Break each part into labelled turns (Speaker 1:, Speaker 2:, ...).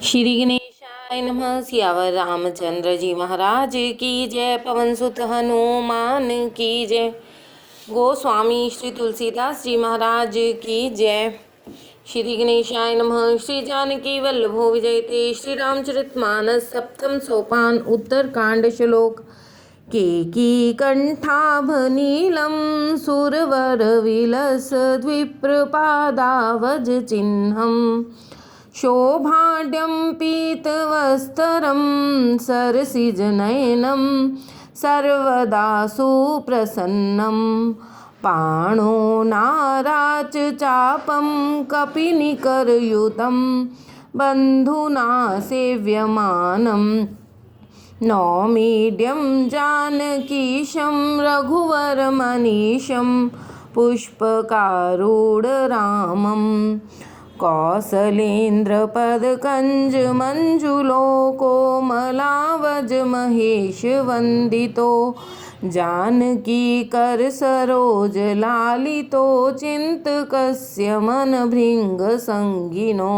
Speaker 1: श्री गणेशाय नमः। सियावर रामचंद्र जी महाराज की जय। पवन सुत हनुमान की जय। गोस्वामी श्री तुलसीदास जी महाराज की जय। श्री गणेशाय नमः। श्री जानकी वल्लभो विजयते। श्री रामचरितमानस सप्तम सोपान उत्तर कांड श्लोक। केकी कंठाभनीलं सुरवर विलस द्विप्रपादावज चिह्नम् शोभाढ्यं पीतवस्त्रं सरसिजनयनं सर्वदा सुप्रसन्नं पाणो नाराच चापं कपिनिकरयुतं बन्धुना सेव्यमानं नौमीड्यं जानकीशं रघुवरमनीशं पुष्पकारूढरामम् कौसलेन्द्रपदकञ्जमञ्जुलोकोमलावज महेशवन्दितो जानकीकर सरोजलालितो चिन्तकस्य मनभृङ्गसङ्गिनो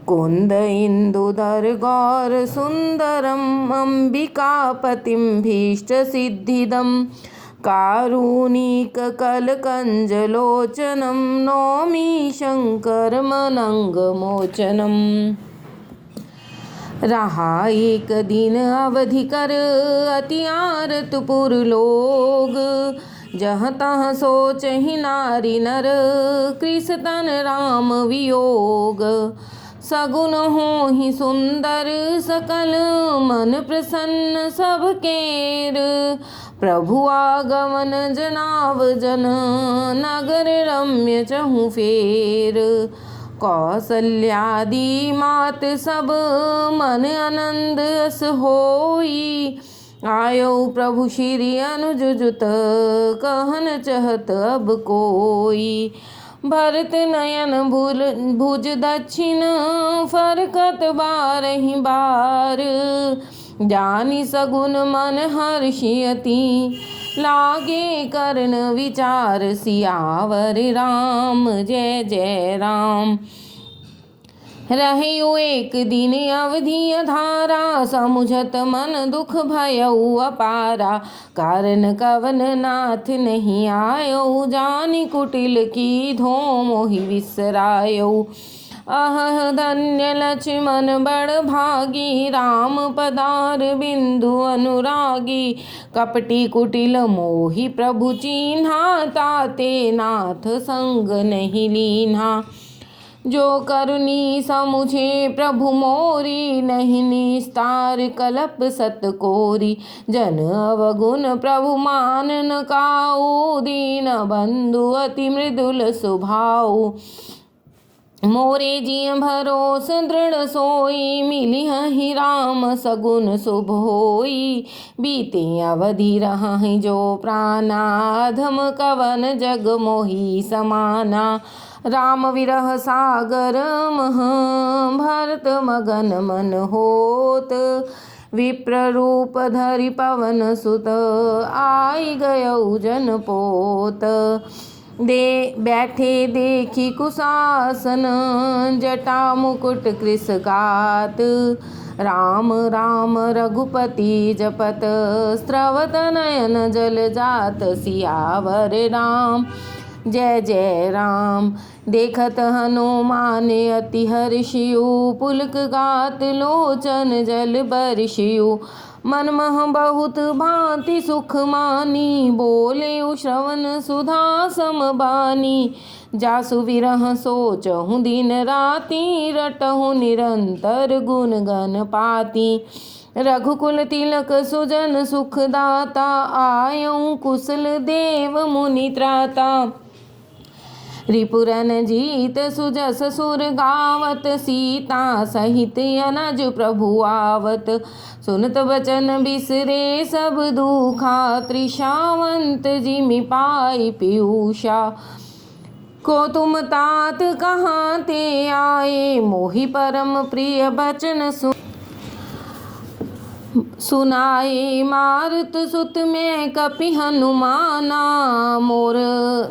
Speaker 1: कुन्द इन्दुधर गौरसुन्दरम् अम्बिकापतिं भीष्टसिद्धिदम् कारुणिककलकञ्जलोचनं नौमि शङ्करमनङ्गमोचनम्। रहा एक दिन अवधि कर अति आरत पुरलोग जहाँ तहाँ सोचहि नारी नर कृष्ण राम वियोग सगुन होहि सुंदर सकल मन प्रसन्न सब केर प्रभु आगमन जनाव जन नगर रम्य चहु फेर कौसल्यादि मात सब मन आनंद अस होई आयो प्रभु श्री अनुज जुत कहन चहत अब कोई भरत नयन भुज दक्षिण फरकत बारहि बार जानी सगुन मन हर्षियति लागे कर्ण विचार सियावर राम जय जय राम। रहियो एक दिन अवधि धारा समुझत मन दुख भयउ अपारा कारण कवन नाथ नहीं आयो जानि कुटिल की धो मोहि विसरायो अह धन्य लक्ष्मण बड़ भागी राम पदार बिंदु अनुरागी कपटी कुटिल मोहि प्रभु चीन्हा ताते नाथ संग नहीं लीन्हा जो करुणी समुझे प्रभु मोरी नहीं निस्तार कलप सत कोरी जन अवगुण प्रभु मानन काऊ दीन बंधु अति मृदुल स्वभाव मोरे जिय भरोस दृढ़ सोई मिली ही राम सगुन शुभ होई बीते अवधि रहा जो प्राणा अधम कवन जग मोहि समाना राम विरह सागर मह भरत मगन मन होत विप्र रूप धरि पवन सुत आई गयौ जन पोत दे बैठे देखी कुशासन जटा मुकुट कृषकात राम राम रघुपति जपत स्रवत नयन जल जात सियावर राम जय जय राम। देखत हनुमान अति हर्षियु पुलक गात लोचन जल बर्षियु मन मह बहुत भांति सुख मानी बोले श्रवण सुधा समबानी जासु विरह सोचहु दिन राति रटहु निरंतर गुण गण पाती रघुकुल तिलक सुजन सुखदाता आयऊ कुशल देव मुनि त्राता रिपुरन जीत सुजस सुर गावत सीता सहित अनज प्रभु आवत सुनत बचन बिसरे सब दुखा त्रिषावंत जिमि पाई पीयूषा को तुम तात कहाँ ते आए मोहि परम प्रिय बचन सुन सुनाए मारुत सुत में कपि हनुमाना, मोर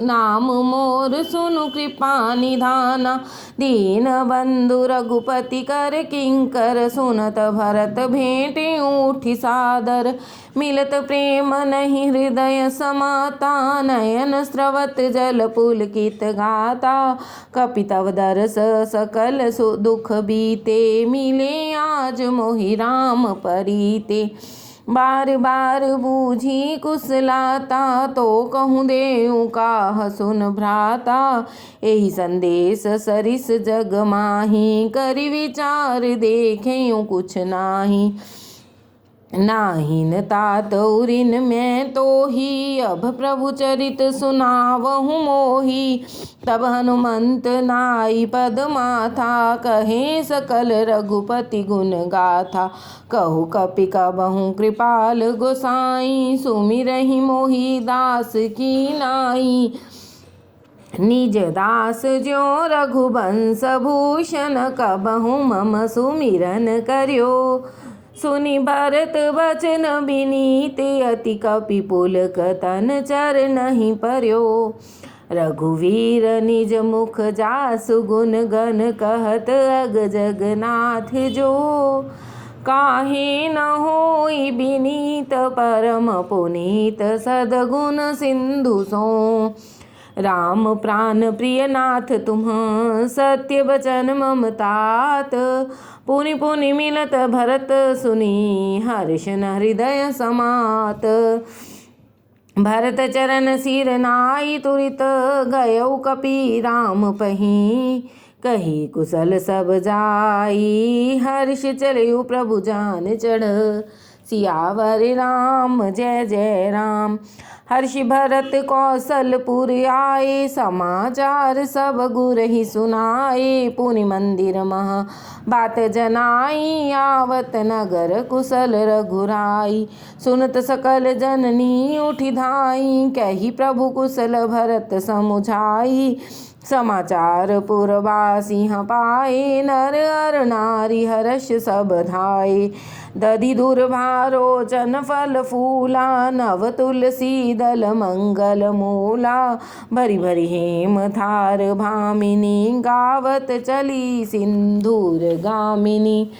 Speaker 1: नाम मोर सुनु कृपा निधाना। दीन बंधु रघुपति कर किंकर, सुनत भरत भेंटे उठी सादर। मिलत प्रेम नहीं हृदय समाता, नयन स्रवत जल पुलकित गाता। कपि तव दरस सकल दुख बीते, मिले आज मोहि राम परीते। बार बार बूझी कुशलाता, तो कहूँ देऊँ काह सुन भ्राता। एहि संदेश सरिस जग माही, करि विचार देखें कुछ नाही। नाहिन तात उरिन मैं तो ही, अब प्रभु चरित सुनावहु मोही। तब हनुमंत नाई पद माथा, कहे सकल रघुपति गुण गाथा। कहु कपि कबहु कृपाल गोसाई, सुमिरहि मोहि दास की नाई। निज दास ज्यो रघुवंश भूषण, कबहु मम सुमिरन कर्यो। सुनि भरत वचन विनीत, अति कपि पुलक तन चरणहि पर्यो। रघुवीर निज मुख जासु गुण गण, कहत अग जगन्नाथ जो। काहे न होई विनीत परम पुनीत, सद्गुण सिंधु सो। राम प्राण प्रिय नाथ तुम, सत्य बचन मम तात। पुनि पुनि मिलत भरत सुनी, हर्ष न हृदय समात। भरत चरण सिर नाई तुरित, गयौ कपि राम पही। कही कुशल सब जाई, हर्ष चलयु प्रभु जान चढ़। सियावर राम जय जय राम। हर्षि भरत कौशलपुर आए, समाचार सब गुरहि सुनाए। पुनि मंदिर मह बात जनाई, आवत नगर कुशल रघुराई। सुनत सकल जननी उठि धाई, कही प्रभु कुशल भरत समुझाई। समाचार पुरवासी पाए, नर अर नारी हर्ष सब धाये। दधि दुर्भारोचन फल फूला, नव तुलसी दल मंगल मूला। भरी भरी हेम थार भामिनी, गावत चली सिंधूर गामिनी।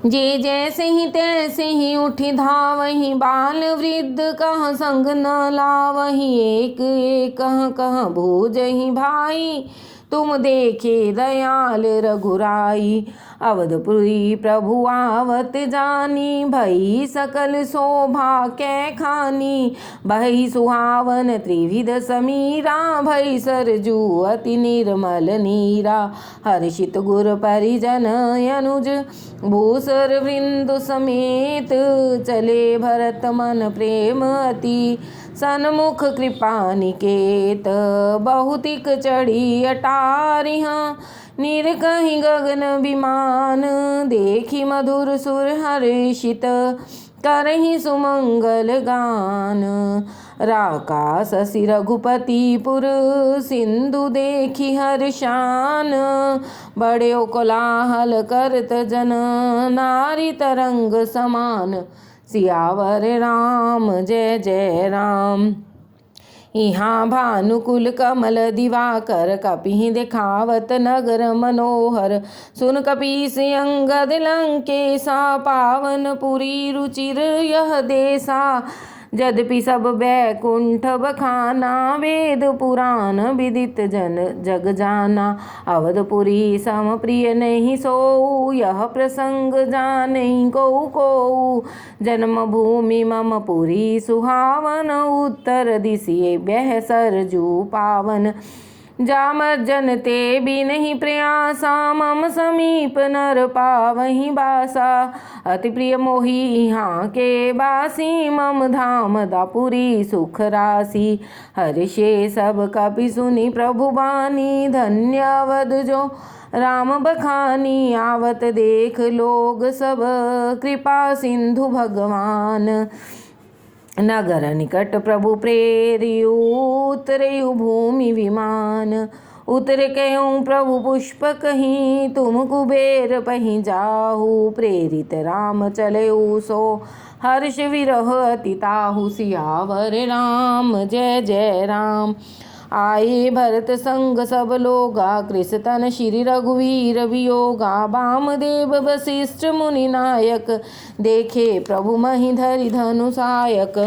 Speaker 1: जे जैसे ही तैसे ही उठि धावहि, बाल वृद्ध कह संग न लावहि। एक एक कह कह भोजहि भाई, तुम देखे दयाल रघुराई। अवधपुरी प्रभु आवत जानी, भई सकल शोभा कै खानी। भई सुहावन त्रिविध समीरा, भई सरजू अति निर्मल नीरा। हर्षित गुर परिजन अनुज, भूसर वृंद समेत। चले भरत मन प्रेम अति, सन्मुख कृपा निकेत। बहुतिक चढ़ी अटारिहा, निरकहि गगन विमान। देखी मधुर सुर हर्षित, करहि सुमंगल गान। राका शशि रघुपतिपुर, सिंधु देखी हर्षान। बड़े कोलाहल करत जन, नारी तरंग समान। सियावर राम जय जय राम। यहाँ भानुकुल कमल दिवाकर, कपि देखावत नगर मनोहर। सुन कपीस अंगद लंकेशा, पावन पुरी रुचिर यह देसा। यद्यपि सब बैकुंठ बखाना, वेद पुराण विदित जन जग जाना। अवधपुरी सम प्रिय नहीं सोऊ, यह प्रसंग जानई कोउ कोउ। जन्म भूमि मम पुरी सुहावन, उत्तर दिशि बह सरजू पावन। जामर जन ते भी नहीं प्रयासा, मम समीप नर पावहि बासा। अति प्रिय मोहि यहाँ के बासी, मम धाम दापुरी सुख राशि। हर्षे सब कपि सुनि प्रभु बानी, धन्य अवध जो राम बखानी। आवत देख लोग सब, कृपा सिंधु भगवान। नगर निकट प्रभु प्रेरियु, उतरयु भूमि विमान। उतर कयूं प्रभु पुष्प कहीं, तुम कुबेर पहीं जाहू। प्रेरित राम चलेऊ सो हर्ष विरह अति ताहू। सियावर राम जय जय राम। आए भरत संग सब लोगा, कृषतन श्री रघुवीर वियोगा। वामदेव वशिष्ठ मुनि नायक, देखे प्रभु महि धरि धनुषायक।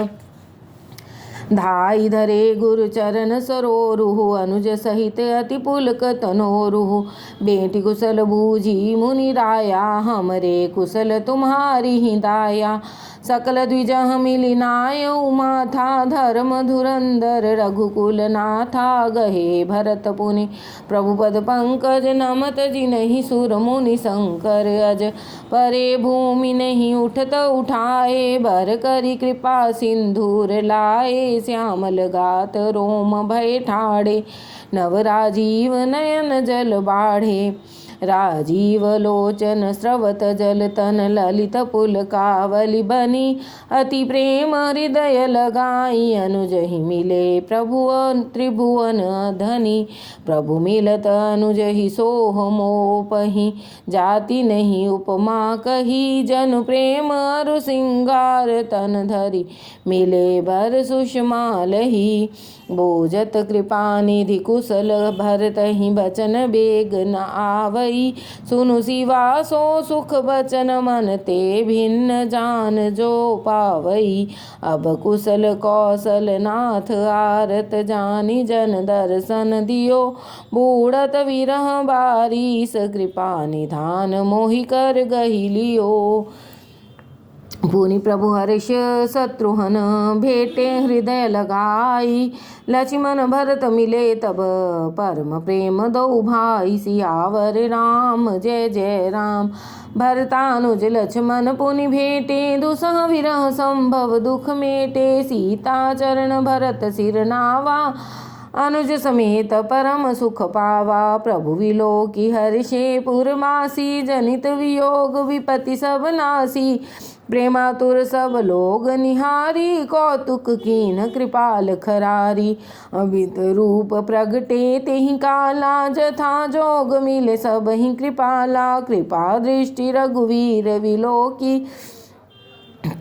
Speaker 1: धाई धरे गुरु चरण सरोरुहु, अनुज सहित अति पुलक तनोरुहु। बेटी कुशल बूझी मुनि राया, हमरे कुशल तुम्हारी ही दाया। सकल द्विजह मिली नायउ माथा, धर्म धुरंधर रघुकुल नाथा। गहे भरत पुनि प्रभु पद पंकज, नमत जिनहि सुर मुनि शंकर अज। परे भूमि नहीं उठत उठाए, बर करी कृपा सिंधूर लाए। श्यामल गात रोम भय ठाड़े, नव राजीव नयन जल बाढ़े। राजीव लोचन स्रवत जल तन, ललित पुलकावली बनी। अति प्रेम हृदय लगाई, अनुज ही मिले प्रभु त्रिभुवन धनी। प्रभु मिलत अनुज ही सोह मोपहि, जाति नहीं उपमा कही। जन प्रेम अरु सिंगार तन धरी, मिले बर सुषमा लही। बोजत कृपा निधि कुशल, भरत ही बचन बेग न आवई। सुनु शिवा सो सुख बचन, मन ते भिन्न जान जो पावई। अब कुशल कौशल नाथ आरत, जानी जन दर्शन दियो। बूढ़त विरह बारिश, कृपा निधान मोहि कर गहि लियो। पुनि प्रभु हर्ष शत्रुघ्न, भेटे हृदय लगाई। लक्ष्मण भरत मिले तब, परम प्रेम दो भाई। सियावर राम जय जय राम। भरतानुज लक्ष्मण पुनि भेटे, दुसह विरह संभव दुख मेटे। सीता चरण भरत सिर नावा, अनुज समेत परम सुख पावा। प्रभु विलोकी हर्षे पुरमासी, जनित वियोग विपति सब नासी। प्रेमातुर सब लोग निहारी, कौतुक कीन कृपाल खरारी। अमित रूप प्रगटे तेहि काला, जथा जोग मिले सब ही कृपाला। कृपा दृष्टि रघुवीर विलोकी,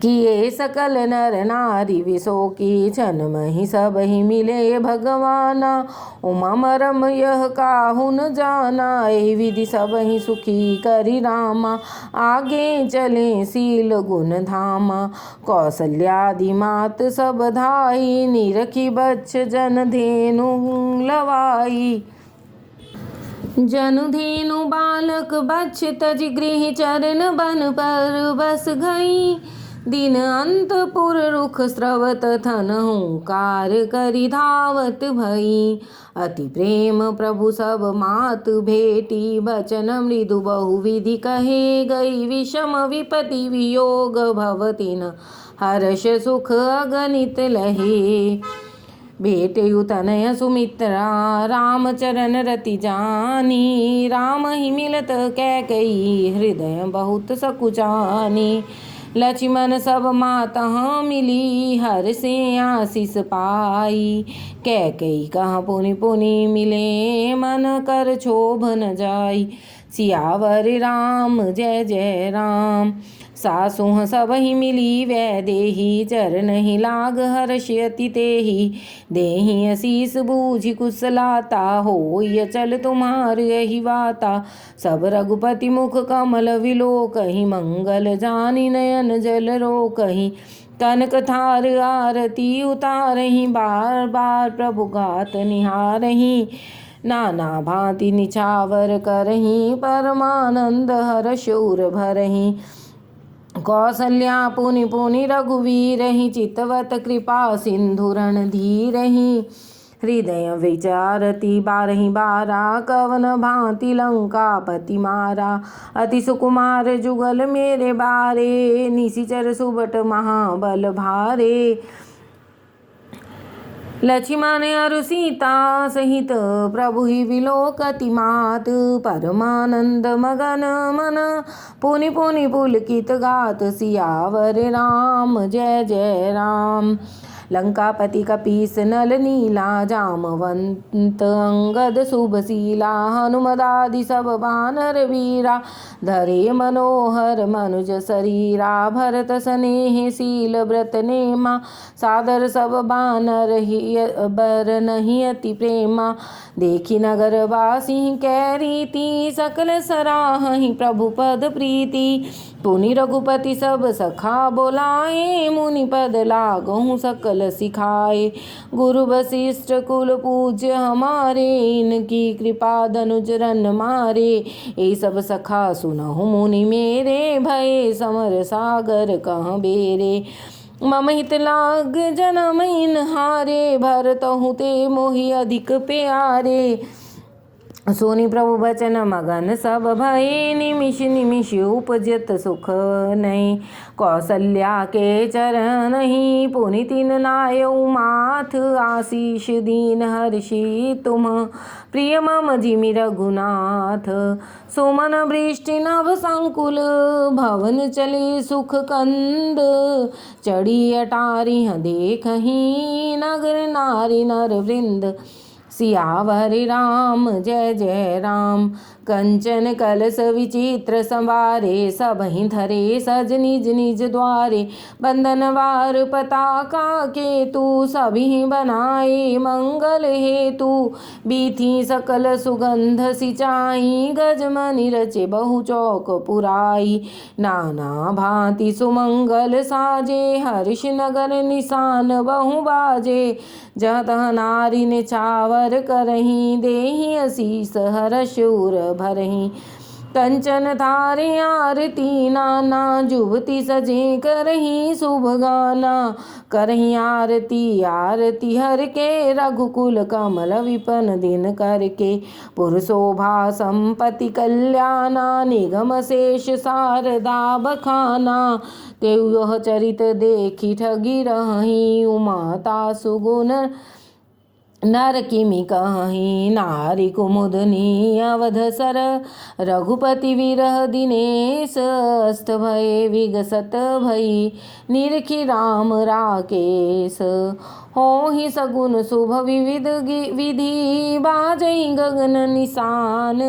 Speaker 1: किए सकल नर नारी विशोकी। छन मही सब ही मिले भगवाना, उमा मरम यह काहु न जाना। एहि विधि सब ही सुखी करि रामा, आगे चले सील गुण धामा। कौसल्यादि मात सब धाई, निरखी बच्छ जन धेनु लवाई। जनुधेनु बालक बच्छ तज गृह, चरण बन पर बस गई। दिन अंतपुर रुख स्रवत, थन हुंकार करि धावत भई। अति प्रेम प्रभु सब मात भेटी, बचन मृदु बहुविधि कहे गई। विषम विपति वियोग भवतिन, हर्ष सुख अगणित लहे। भेटेयु तनय सुमित्रा, राम चरण रति जानी। राम ही मिलत कैकेयी, हृदय बहुत सकुचानी। लक्ष्मण सब मातः मिली, हर्षे आशीष पाई। कैकेयी कहाँ पुनि पुनि मिले, मन कर क्षोभ न जाई। सियावर राम जय जय राम। सासुह सब ही मिली वैदेही, चरण ही लाग हर्ष अति तेहि। देहि असीस बूझि कुशलाता, होय चल तुम्हार यही वाता। सब रघुपति मुख कमल विलोकहि, मंगल जानि नयन जल रोकहि। कनक थार आरती उतारहि, बार बार प्रभु गात निहारहि। नाना भांति निछावर करहि, परमानंद हर्ष उर भरहि। कौसल्या पुनि पुनि रघुवीरहि, चितवत कृपा सिंधु रणधीरहि। हृदय विचारति बारहि बारा, कवन भांति लंकापति मारा। अति सुकुमार जुगल मेरे बारे, निशिचर सुबट महाबल भारे। लक्ष्मण अरु सीता सहित, प्रभु ही विलोकति मात। परमानंद मगन मन, पुनि पुनि पुलकित गात। सियावर राम जय जय राम। लंकापति कपीस नल नीला, जामवंत अंगद शुभशीला, हनुमदादि सब वानर वीरा, धरे मनोहर मनुज शरीरा, भरत स्नेह शील व्रत नेमा, सादर सब बानर बर नहीं अति प्रेमा, देखी नगर वासी कै रीति, सकल सराहि प्रभु पद प्रीति, पुनि रघुपति सब सखा बोलाए, मुनि पद लागहु सकल सिखाए, गुरु वशिष्ठ कुल पूज्य हमारे, इनकी कृपा धनुज रन मारे, ये सब सखा सुनहु मुनि मेरे, भये समर सागर कहाँ बेरे, मम हित लाग जनम इन हारे, भरतहु ते मोहि अधिक प्यारे, सोनी प्रभु बचन मगन सब भये, निमिष निमिष उपजत सुख नहीं, कौसल्या के चरण ही पुनि तिन नायउ माथ, आशीष दीन हर्षि तुम प्रिय मम जिमि रघुनाथ, सुमन वृष्टि नभ संकुल, भवन चले सुख कंद, चढ़ी अटारी देखहि नगर नारी नर वृंद, सियावर राम जय जय राम, कंचन कलश विचित्र संवारे, सबहि धरे सज निज निज द्वारे, बंधनवार पताका केतु, सभी बनाए मंगल हेतु, बीथी सकल सुगंध सिंचाई, गजमनि रचे बहु चौक पुराई, नाना भांति सुमंगल साजे, हर्ष नगर निशान बहु बाजे, जहाँ तहाँ नारी निछावर करहीं, देहि असीस हर्ष उर भरहीं, कंचन थारे आरती नाना, जुबती सजे करहीं शुभ गाना, करहीं आरती आरती हर के, रघुकुल कमल विपन दिन करके, पुरशोभा संपत्ति कल्याणा, निगम शेष शारदा बखाना, तेउ यह चरित देखी ठगी रहीं, उमाता सुगुण नर किमि कहीं, नारी कुमुदनी अवध सर, रघुपति विरह दिनेश, अस्त भये विगसत भई, निरखी राम राकेश, हो ही सगुन शुभ विविध विधि, बाजई गगन निशान,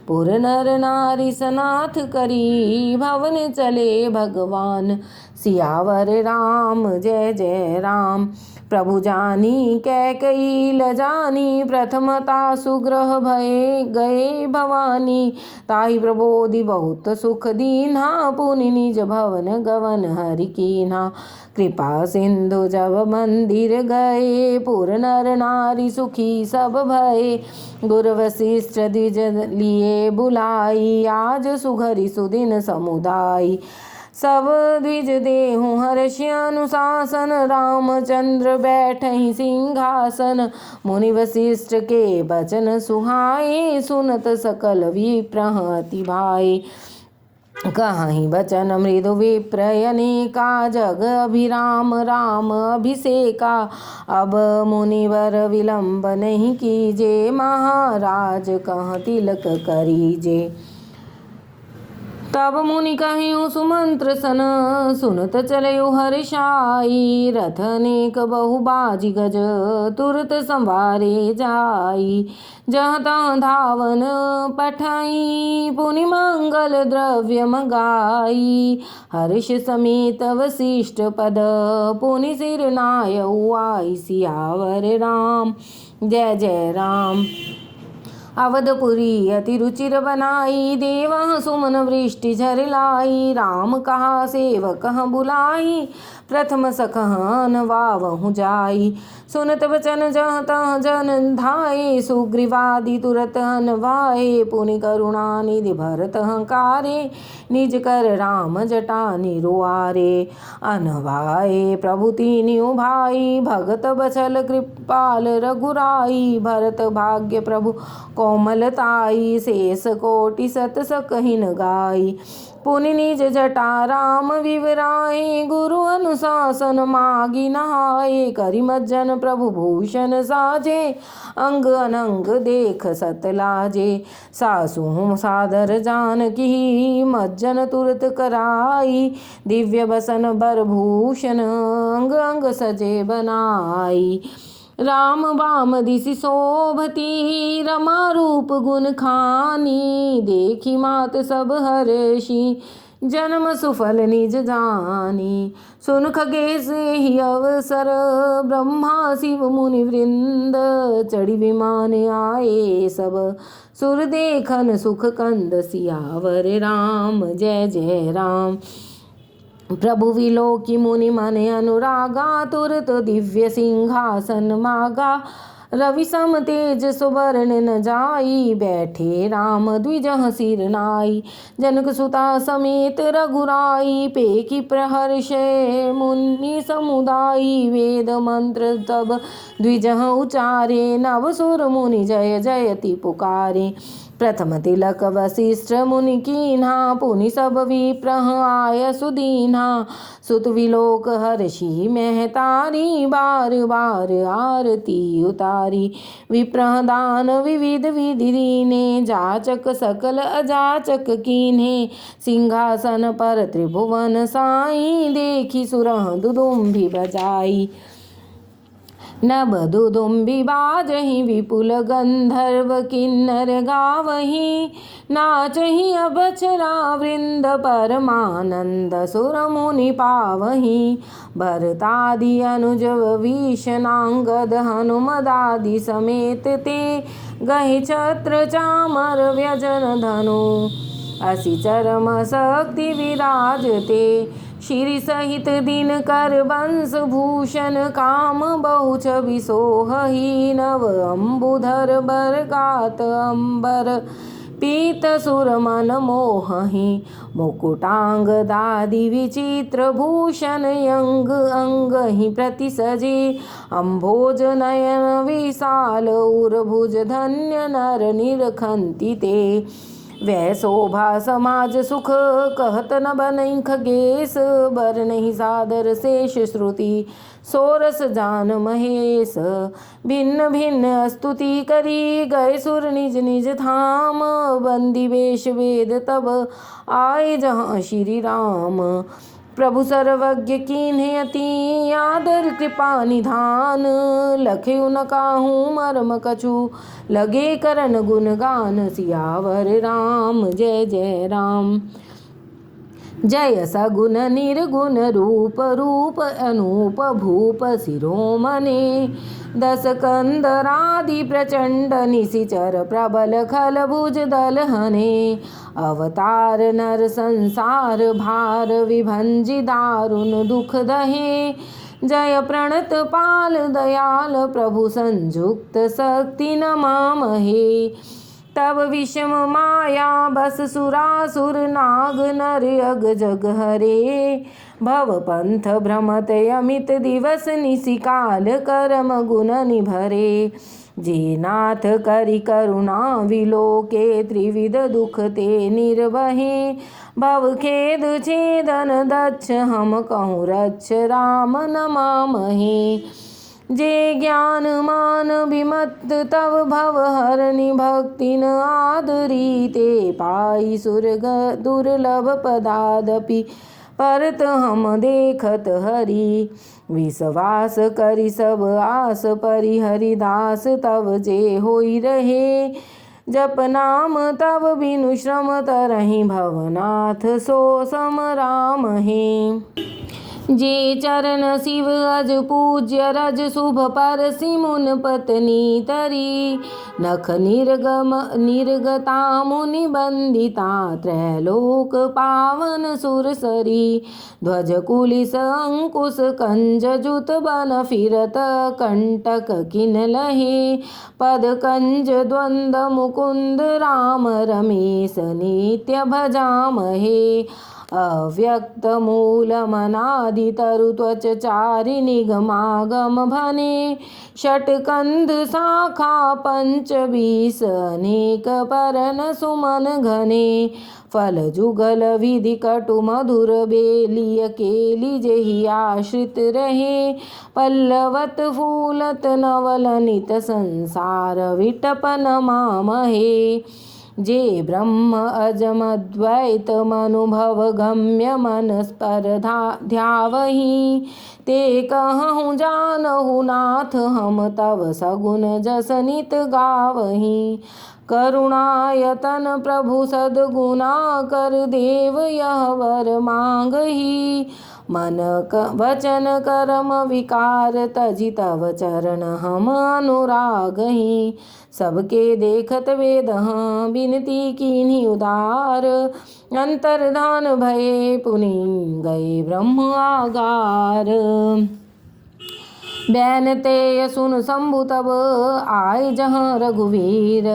Speaker 1: पुर नर नारी सनाथ करी, भवन चले भगवान, सियावर राम जय जय राम, प्रभु जानी कैकेयी लजानी, प्रथमता सुग्रह भये गए भवानी, ताहि प्रबोधि बहुत सुख दीन्हा, पुनि निज भवन गवन हरि कीन्हा, कृपा सिंधु जब मंदिर गए, पुर नर नारी सुखी सब भये, गुरु वशिष्ठ द्विज लिए बुलाई, आज सुघरी सुदिन समुदाई, सब द्विज देहु हर्ष अनुशासन, रामचंद्र बैठहि सिंहासन, मुनि वशिष्ठ के बचन सुहाए, सुनत सकल विप्रह अति भाए, कहीं बचन मृदु विप्रयनिका, जग अभिराम राम अभिषेका, अब मुनिवर विलंब नहीं कीजे, महाराज कह तिलक करीजे, तब मुनि कहिउ सुमंत्र सन, सुनत चलयु हर्षाई, रथ अनेक बहुबाजी गज, तुरत संवारे जाई, जहाँ तहाँ धावन पठाई, पुनि मंगल द्रव्य मंगाई, हर्ष समेत वशिष्ठ पद, पुनि सिर नायउ आई, सियावर राम जय जय राम, अवधपुरी अति रुचिर बनाई, देवः सुमन वृष्टि झर लाई, राम कहा सेवक बुलाई, प्रथम सखह अनवावहु जाई, सुनत बचन जहाँ तहाँ जन धाये, सुग्रीवादि तुरत अनवाए, पुनि करुणा निधि भरत हंकारे, निज कर राम जटा निरुआरे, अनवाए प्रभु तीनिउ भाई, भगत बचल कृपाल रघुराई, भरत भाग्य प्रभु कोमलताई, शेष कोटि सत सकहिन गाई, पुनि निज जटा राम विवराए, गुरु अनुशासन मागी नहाए, करि मज्जन प्रभु भूषण साजे, अंग अनंग देख सत लाजे। सासु सादर जानकी मज्जन तुरत कराई, दिव्य बसन बरभूषण अंग अंग सजे बनाई। राम बाम दिसि शोभती रमा रूप गुण खानी, देखी मात सब हर्षि जन्म सुफल निज जानी। सुन खगेश ही अवसर ब्रह्मा शिव मुनि वृंद, चढ़ी विमान आए सब सुर देखन सुख कंद। सियावर राम जय जय राम। प्रभु विलोकी मुनि मन अनुरागा, तुरत दिव्य सिंहासन मागा। रवि सम तेज सुवर्ण न जाई, बैठे राम द्विजह सिर नाई। जनक सुता समेत रघुराई, पेखी प्रहर्षे मुनि समुदायी। वेद मंत्र तब द्विजह उचारे, नव सुर मुनि जय जयति पुकारे। प्रथम तिलक वशिष्ठ मुनि कीन्हा, पुनि सब विप्रह आय सुदीन्हा। सुत विलोक हर्षि महतारी, बार बार आरती उतारी। विप्रह दान विविध विधि दीने, जाचक सकल अजाचक कीन्हे। सिंहासन पर त्रिभुवन साई, देखी सुरह दुदुम्भि बजाई। नभ दुदुम्बि बाजहि विपुल गंधर्व किन्नर गावहि, नाचहि अबछरा वृंद परमानंद सुर मुनि पावहि। भरतादि अनुज विषनांगद हनुमदादि समेत ते, गहि छत्र चामर व्यजन धनु असि चरम शक्ति विराजते। श्री सहित दिन कर वंश भूषण, काम बहु छवि सोहहि। नव अम्बुधर बरगात अंबर, पीत सुर मन मोहहि। मुकुटांग दादि विचित्र भूषण, अंग अंगहि प्रति सजे। अम्भोज नयन विशाल उरभुज, धन्य नर निरखंति ते। वह शोभा समाज सुख, कहत न बनई खगेश। बरनहि सादर शेष श्रुति, सोरस जान महेश। भिन्न भिन्न स्तुति करी, गए सुर निज निज धाम। बंदी वेश वेद तब आए जहाँ श्री राम। प्रभु सर्वज्ञ कीन्हे अति आदर कृपा निधान। लखेउ न काहू मर्म कछु, लगे करन गुणगान। सियावर राम जय जय राम। जय सगुन निर्गुण रूप, रूप अनूप भूप शिरोमणे। दस कंदरादि प्रचंड, निशिचर प्रबल खल भुज दलहने। अवतार नर संसार भार, विभंजि दारुण दुख दहे। जय प्रणत पाल दयाल, प्रभु संजुक्त शक्ति नमामहे। तब विषम माया बस सुरासुर, नाग नर अग जग हरे। भव पंथ भ्रमत अमित दिवस, निशिकाल करम गुण निभरे। जे नाथ करि करुणा विलोके, त्रिविध दुख ते निर्वहे। भव खेद छेदन दक्ष, हम कहूँ रक्ष राम नमामहे। जे ज्ञान मान विमत तव भव हरनि, भक्ति न आदरी ते पाई। सुरग दुर्लभ पदादपि, परत हम देखत हरि। विश्वास करि सब आस, परि हरिदास तव जे होई रहे। जप नाम तव बिनु श्रम, तरहि भवनाथ सो सम राम हे। जे चरण शिव अज पूज्य, रज शुभ परसि मुन पत्नी तरी। नख निर्गता मुनि बंदिता, त्रैलोक पावन सुरसरी। ध्वज कुलिस अंकुश कंज, जुत बन फिरत कंटक किन लहे। पद कंज द्वंद मुकुंद, राम रमेश नित्य भजामहे। अव्यक्तमूलमनादितरुत्वचचारि निगमागम भने षट्कंद शाखा पंचबीस अनेक परन सुमन घने फल जुगल विधि कटु मधुर बेलिय केली जेहि आश्रित रहे पल्लवत फूलत नवल नित संसार विटपन मामहे जे ब्रह्म अजमद्वैत मनुभव गम्य मनस्पर ध्यावहि ते कहूँ जानहु नाथ हम तव सगुन जस नित गावहि करुणायतन प्रभु सद्गुना कर देव यह वर मांगहि मन वचन कर्म विकार तजि तव चरण हम अनुरागहि सबके देखत वेद बिनती कीन्ही उदार अंतर्धान भये पुनि गए ब्रह्म आगार बैनते सुन शंभु तब आय जहाँ रघुवीर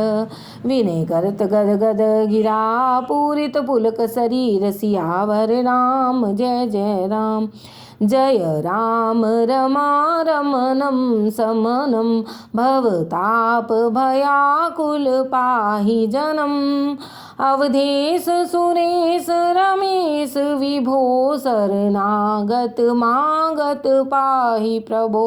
Speaker 1: विनय करत गद गद गिरा पूरित पुलक शरीर सियावर राम जय जय राम जय राम रमा रमणं समनं भवताप भयाकुल पाहि जनम अवधेश सुरेश रमेश विभो शरणागत मागत पाहि प्रभो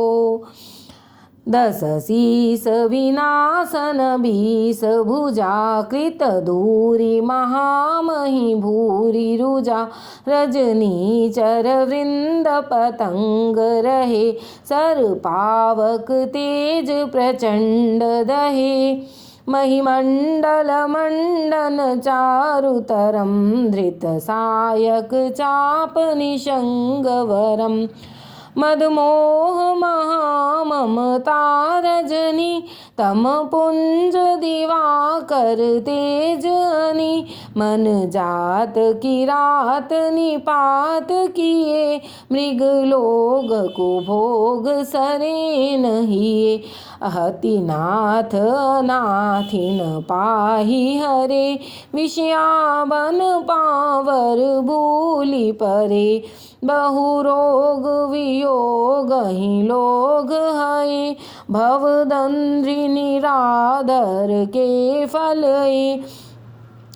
Speaker 1: दस शीस विनाशन बीस भुजा कृत दूरी महामहि भूरि रुजा रजनी चर वृंद पतंग रहे सर पावक तेज प्रचंड दहे महिमंडल मंडन चारुतरम धृत सायक चाप निशंगवरम मदमोह महाममता रजनी तम पुंज दिवाकर तेजनी मन जात की रात निपात किए मृग लोग को भोग सरे नहीं अहति नाथ नाथिन पाहि हरे विषयावन पावर भूलि परे बहु रोग वियोग ही लोग है भवदंद्रि निरादर के फल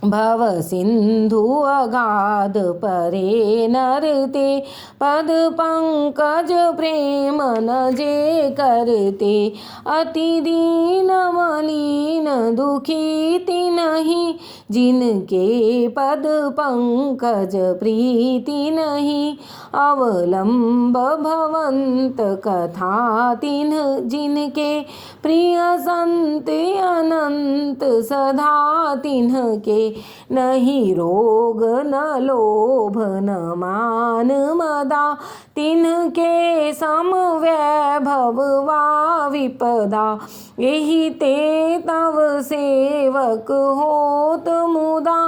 Speaker 1: भव सिंधु अगाध परे नरते पद पंकज प्रेम न जे करते अति दीन मलिन दुखी तिन्हि जिनके पद पंकज प्रीति नहीं अवलंब भवंत कथा तिन्ह जिनके प्रिय संत अनंत सदा तिन्ह के नहीं रोग न लोभ न मान मदा तिनके सम वैभव वा विपदा यही ते तव सेवक होत मुदा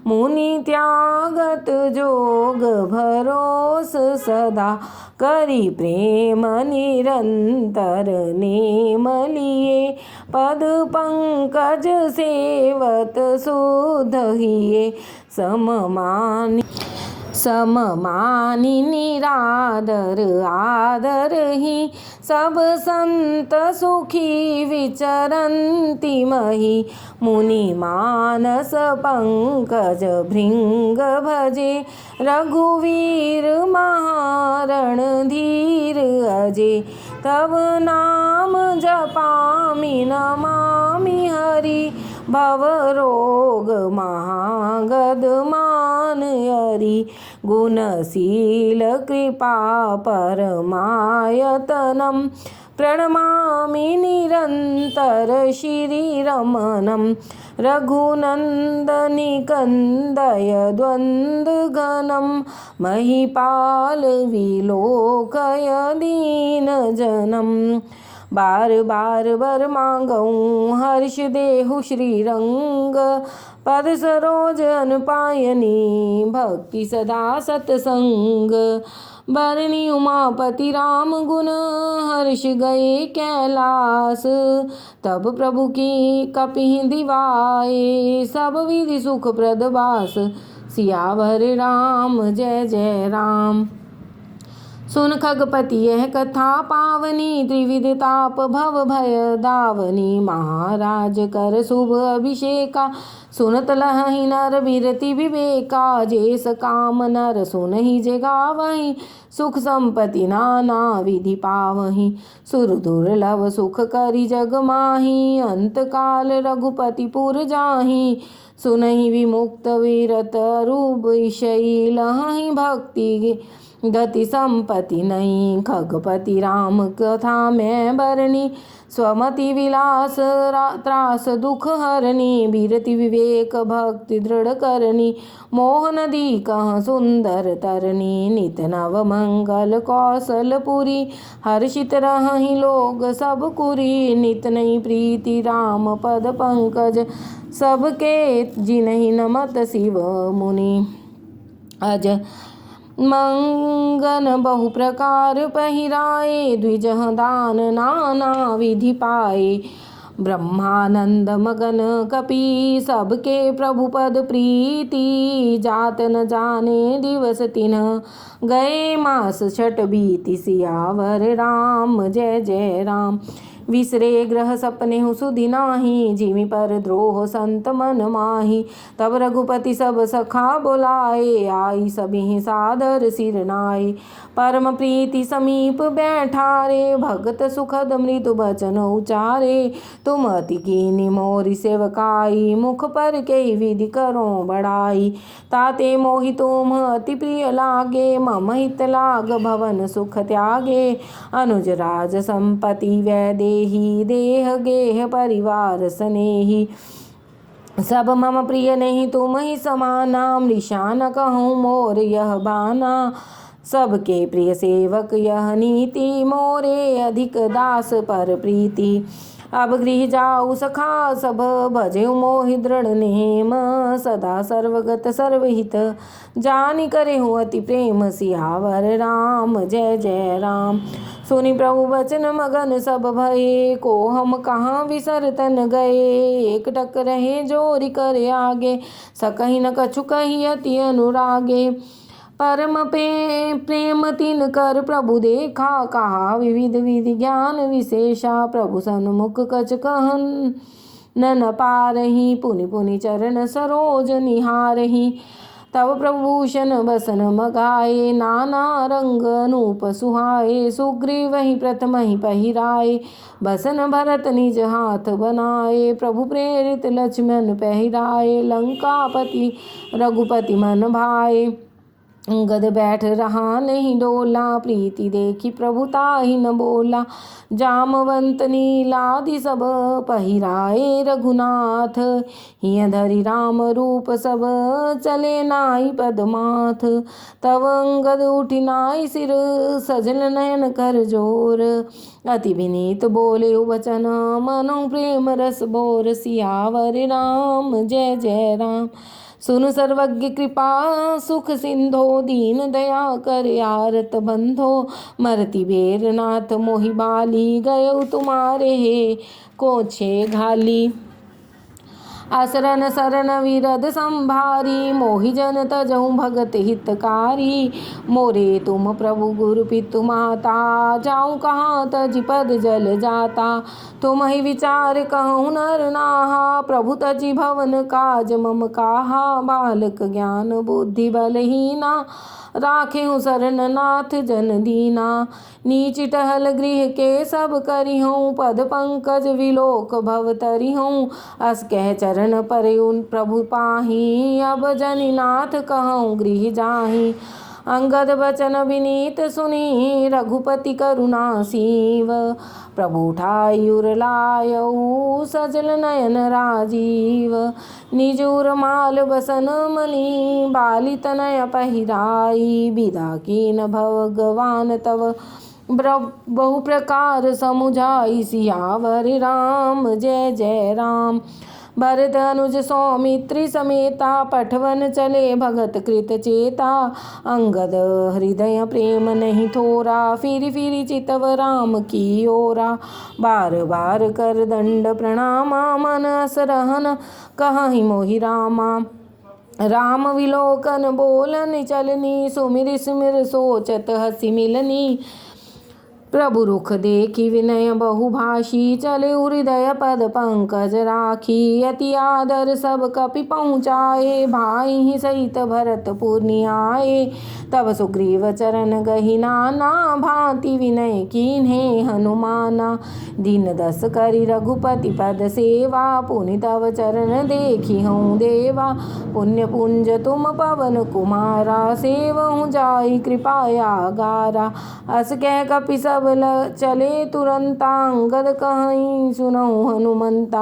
Speaker 1: मुनि त्यागत जोग भरोस सदा करी प्रेम निरंतर नेम लिए पद पंकज सेवत सुध हिये सममानि निरादर आदर ही सब संत सुखी विचरन्ति मही मुनि मानस पंकज भृंग भजे रघुवीर महारण धीर अजे तब नाम जपामि नमामि हरि भव रोग महागद मान हरि गुणशील कृपा परमायतनम प्रणमामि निरंतर श्रीरमणं रघुनंदनि कंदय द्वंद्वघनं महिपाल विलोकय दीनजनम बार बार वर मांगऊँ हर्ष देहु श्रीरंग पद सरोज अनुपायनी भक्ति सदा सतसंग बरनी उमापति राम गुण हर्ष गए कैलास तब प्रभु की कपि दिवाए सब विधि सुख प्रद बास सियावर राम जय जय राम। सुन खगपति यह कथा पावनी, त्रिविध ताप भव भय दावनी। महाराज कर शुभ अभिषेका, सुनत लहहि नर बिरति विवेका। जेस काम नर सुनहि जे गावहि, सुख संपत्ति नाना विधि पावहि। सुर दुर्लभ सुख करि जग माहि, अंत काल रघुपति पुर जाहि। सुनहि विमुक्त विरत रूप विषयी, लहहि भक्ति गति संपत्ति नहीं। खगपति राम कथा मैं बरनी, स्वमति विलास त्रास दुख हरनी। बिरति विवेक भक्ति दृढ़ करनी, मोह नदी कह सुंदर तरनी। नित नव मंगल कौशलपुरी, हर्षित रहहि लोग सब कुरी। नित नई प्रीति राम पद पंकज, सबके जिनहि नमत शिव मुनि। अज मंगन बहु प्रकार पहिराए, द्विजह दान नाना विधि पाए। ब्रह्मानंद मगन कपि, सबके प्रभु पद प्रीति। जात न जाने दिवस तिन्ह, गए मास छठ बीति। सियावर राम जय जय राम। विसरे ग्रह सपने सुधि नाही, जिमि पर द्रोह संत मन माही। तब रघुपति सब सखा बुलाए, आई सभी सादर सिर नाई। परम प्रीति समीप बैठारे, भगत सुखद मृदु बचन उचारे। तुम अति कीनी मोरी सेवकाई, मुख पर के विधि करो बढ़ाई। ताते मोहि तुम अति प्रिय लागे, मम हित लाग भवन सुख त्यागे। अनुज राज संपत्ति वैदे ही, देह गेह परिवार स्नेही। सब मम प्रिय नहीं तुम ही समाना, मृषा न कहूँ मोर यह बाना। सबके प्रिय सेवक यह नीति, मोरे अधिक दास पर प्रीति। अब गृह जाऊ सखा सब, भजेऊ मोहि दृढ़ नेम। सदा सर्वगत सर्वहित, जानि करेहूँ अति प्रेम। सियावर राम जय जय राम। सुनि प्रभु बचन मगन सब भये, को हम कहाँ विसर तन गए। एक टक रहे जोरी कर आगे, सकहि न कछु कही अति अनुरागे। परम प्रेम तिन कर प्रभु देखा, कहा विविध विधि ज्ञान विशेषा। प्रभु सन्मुख कछ कहन न पारही, पुनि पुनि चरण सरोज निहारही। तब प्रभूषण बसन मगाए, नाना रंग अनूप सुहाए। सुग्रीव ही प्रथम ही पहिराए, बसन भरत निज हाथ बनाए। प्रभु प्रेरित लक्ष्मण पहिराए, लंकापति रघुपति मन भाए। गद बैठ रहा नहीं डोला, प्रीति देखी प्रभु ताहि न बोला। जामवंत नीलादि सब पहिराए रघुनाथ, हिय धरि राम रूप सब चले नाई पदमाथ। तव अंगद उठि नाई सिर, सजल नयन कर जोर। अति विनीत बोले वचन, मनो प्रेम रस बोर। सियावर राम जय जय राम। सुन सर्वज्ञ कृपा सुख सिंधो, दीन दया कर आरत बंधो। मरति बेर नाथ मोहि बाली, गयो तुम्हारे हे कोछे घाली। असरन सरन विरद संभारी, मोहि जन तजहु भगत हितकारी। मोरे तुम प्रभु गुरु पितु माता, जाऊँ कहाँ तज पद जल जाता। तुम ही विचार कहूँ नर नाहा, प्रभु तजि भवन काज मम काहा। बालक ज्ञान बुद्धि बलहीना, राखेहूँ शरण नाथ जन दीना। नीच टहल गृह के सब करिहूँ, पद पंकज विलोक भव तरिहूँ। अस कह चरण परे उन प्रभु पाही, अब जनि नाथ कहूँ गृह जाहि। अंगद बचन विनीत सुनी, रघुपति करुणा सीव। प्रभु उठाई उर लायऊ, सजल नयन राजीव। निजूर माल बसन मणि, बाली तनय पहिराई। विदा कीन भगवान तव, बहु प्रकार समुझाई। सियावर राम जय जय राम। भरत अनुज सौमित्री समेता, पठवन चले भगत कृत चेता। अंगद हृदय प्रेम नहीं थोरा, फिर फिर चितव राम की ओरा। बार बार कर दंड प्रणामा, मन असरहन कहहि मोहि रामा। राम विलोकन बोलन चलनी, सुमिर सुमिर सोचत हसी मिलनी। प्रभु रुख देखी विनय बहुभाषी, चले हृदय पद पंकज राखी। अति आदर सब कपि पहुँचाए, भाई ही सहित भरतपुर नियाए। तब सुग्रीव चरण गहि नाना, भांति विनय कीन्हे हनुमाना। दीन दस करि रघुपति पद सेवा, पुनि तव चरण देखी हूँ देवा। पुण्य पुंज तुम पवन कुमारा, सेवहु जाई कृपाया गारा। अस कह कपि सब चले तुरंता, अंगद कहीं सुनहु हनुमंता।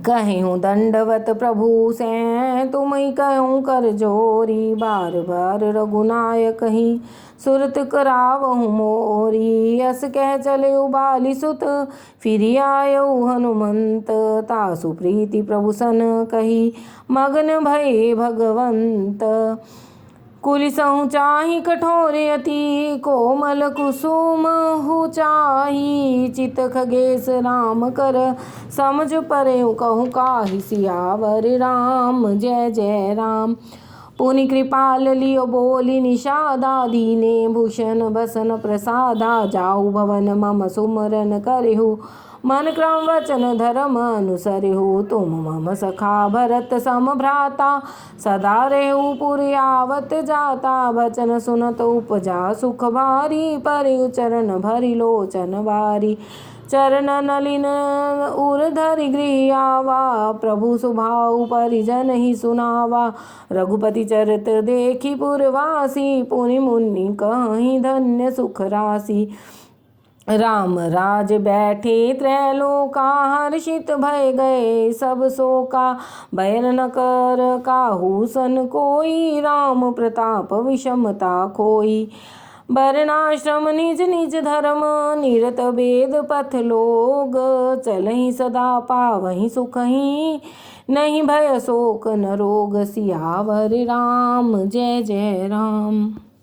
Speaker 1: कहूँ दंडवत प्रभु से, तुम ही कहूँ कर जोरी। बार बार रघुनायक ही सुरत करावहु मोरी। अस कह चले उबाली सुत, फिर आयऊ हनुमंत। तासु प्रीति प्रभु सन कही, मगन भये भगवंत। कुलिसहु चाहि कठोर अति, कोमल कुसुम हु चाही। चित खगेश राम कर समझ परेउ, कहूँ काहि सियावर राम जय जय राम। पुनि कृपाल लियो बोली निषादा, दीने भूषण बसन प्रसादा। जाऊ भवन मम सुमरन करेहु, मन क्रम वचन धर्म अनुसरेहु। तुम मम सखा भरत सम भ्राता, सदा रेहु पुरि आवत जाता। वचन सुनत उपजा सुख भारी, परिउ चरण भरि लोचन बारी। चरण नलिन उर धरि गृह आवा, प्रभु सुभाउ परिजन ही सुनावा। रघुपति चरित देखी पुरवासी, पुनि मुनि कहीं धन्य सुख राशि। राम राज बैठे त्रैलोका, हर्षित भय गए सब शोका। बैर न कर काहू सन कोई, राम प्रताप विषमता खोई। वर्णाश्रम निज निज धर्म, निरत वेद पथ लोग। चलहि सदा पावहि सुखहि, नहीं भय शोक न रोग। सियावर राम जय जय राम।